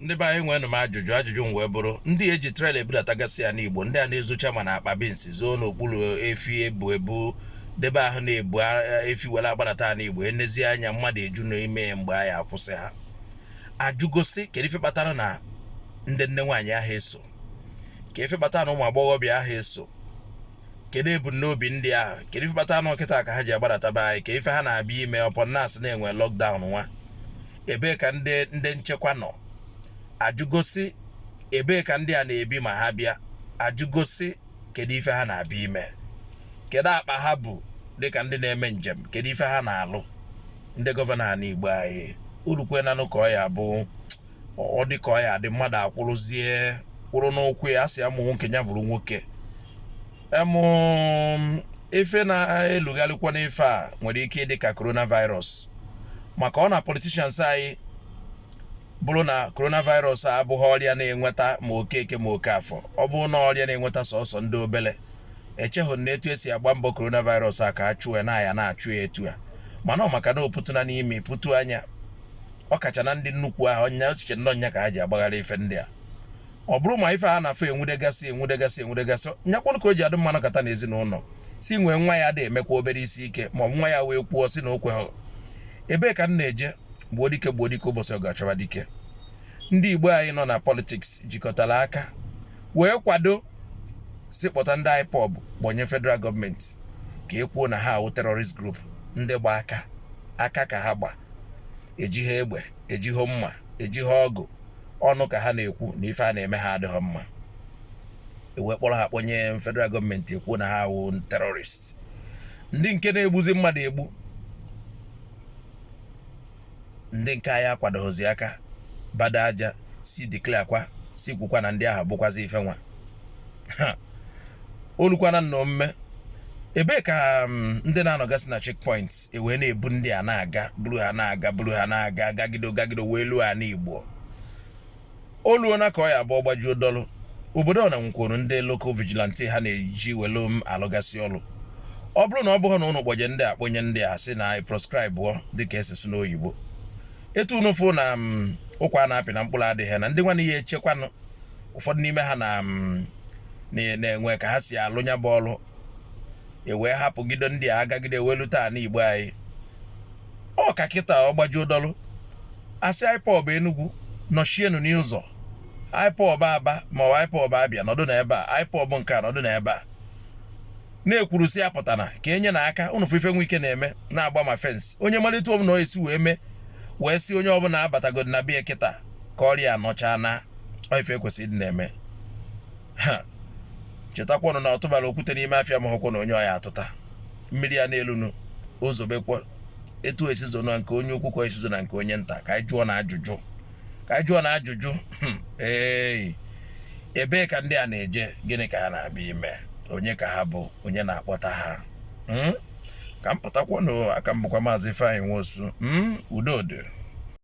ndị be anyị nwere m ajụjụ mgbe bụrụ ndị eji trela ebudatagasị ya n'Igbo ndị a na-ezocha ma na akpa binsi zoo n'okpuru efi ebu debe ahụ na-ebu efi were agbadata n'Igbo enezi anya mmadụ eju n'ime mgbe anyị akwụsị ha ajụgosi kedu ife kpatara na ndị nne nwaanyị ahụ eso ka ife kpatara na ụmụ agbọghọbịa ahụ eso kedu ebumnobi ndị ahụ kedu ife kpatara na ọkịta ka ha ji agbadata be anyị ka ife ha na-abịa ime ọpọ nas na-enwe lockdown nwa ebee ka ndị nchekwa nọ ajụgosi ebee ka ndị a na-ebi ma ha bịa ajụgosi kedu ife ha na-abịa ime kedu akpa ha bụ dịka ndị na-eme njem kedu ife ha na-alụ ndị gọvanọ ha n'Igbo anyị urukwenanụ ka ọ ya bụ ọ dị ka ọ ya dị mmadụ akwụrụzie kwụrụ n'ụkwụ ya asị amụ nwoke ya bụrụ nwoke ife na-elugharịkwa n'ife a nwere ike ịdị ka coronavirus maka ọ na politicians anyị bụrụ na coronavirus abụghị ọrịa na-enweta ma Okeke ma Okafọ ọ bụrụ na ọrịa na-enweta sọsọ ndị obele echeghị na etu esi agba mbọ coronavirus a ka a chụọ na ya na-achụ ya etu a mana ọ maka na opụtụna n'ime pụtụ anya ọ kacha na ndị nnukwu ahụ ọnya echiche nnọọ nya ka ha ji agbagharị ife ndị a ọ bụrụ ma ife ha na-afọ enwudegasị nyakwanụ ka o ji adị mmanụ kata n'ezinụlọ si nwee nwa ya dị emekwa obere isi ike ma nwa ya wee kwuo si na okwe ebee ka m na-eje gbuo dike ụbọchị ọ ga-achọba dike ndị Igbo anyị nọ na politiks jikọtara aka wee kwado si kpọta ndị IPOB gbanye federal gọọmenti ka e kwuo na ha awụ terrorist group ndị gba aka ka ha gba ejighị egbe ejighị mma ejighị ọgụ ọnụ ka ha na-ekwu na ife a na-eme ha adịghị mma ewe kpọrọ ha kpọnye federal gọọmenti ekwuo na ha awụ terrorist ndị nke na-egbuzi mmadụ egbu ndị nke anyị akwadoghịzi aka bada aja si declare kwa si kwukwa na ndị ahụ bụkwazi ife nwa olukwana nnọmme ebee ka ndị na-anọgasị na checkpoints ewee na-ebu ndị a na-aga buru ha na-aga gagido wee luo ha n'Igbo oluona ka ọ ya bụ gbajuo dọlụ obodo ọ na nwekwuru ndị local vigilante ha na-eji welu alụgasị ọlụ ọ bụrụ na ọ bụghị na ụnụ kpọje ndị a kponye ndị a sị na proscribe dịka esesi n'oyibo etu ụnụfụ na ụkwa na-apị na mkpụrụ adịghị na ndị nwana ihe echekwanụ ụfọdụ n'ime ha na-enwe ka ha si alụ nya bụ ọlụ ewee hapụgido ndị a agagide welu taa n'Igbo anyị ọ ka kịta ọ gbajuo dọlụ asị IPOB Enugu nọchienu n'ụzọ IPOB Aba ma ọ IPOB Abịa nọdụ na ebe a IPOB nke a nọdụ na ebe a na-ekwuru si apụtana ka enye na aka ụnụ ife nwe ike na-eme na-agba ma fensị onye malite ọbụla esi wee si onye ọbụla abatagodo na bịa kịta ka ọrịa anọcha na ife ekwesịrị ịdị na-eme ha chetakwanụ na ọtụbara okwute n'ime afịa ma hụkwa na onye ọya atụta mmiri ya n'elunu ozobekwa etu esizo na nke onye ukwu ka esizo na nke onye nta ka anyị jụọ na ajụjụ ebee ka ndị a na-eje gịnị ka ha na-abịa ime onye ka ha bụ onye na-akpọta ha ka m pụtakwanụ aka m bụkwa Maazị Ifeanyị Nwosu udo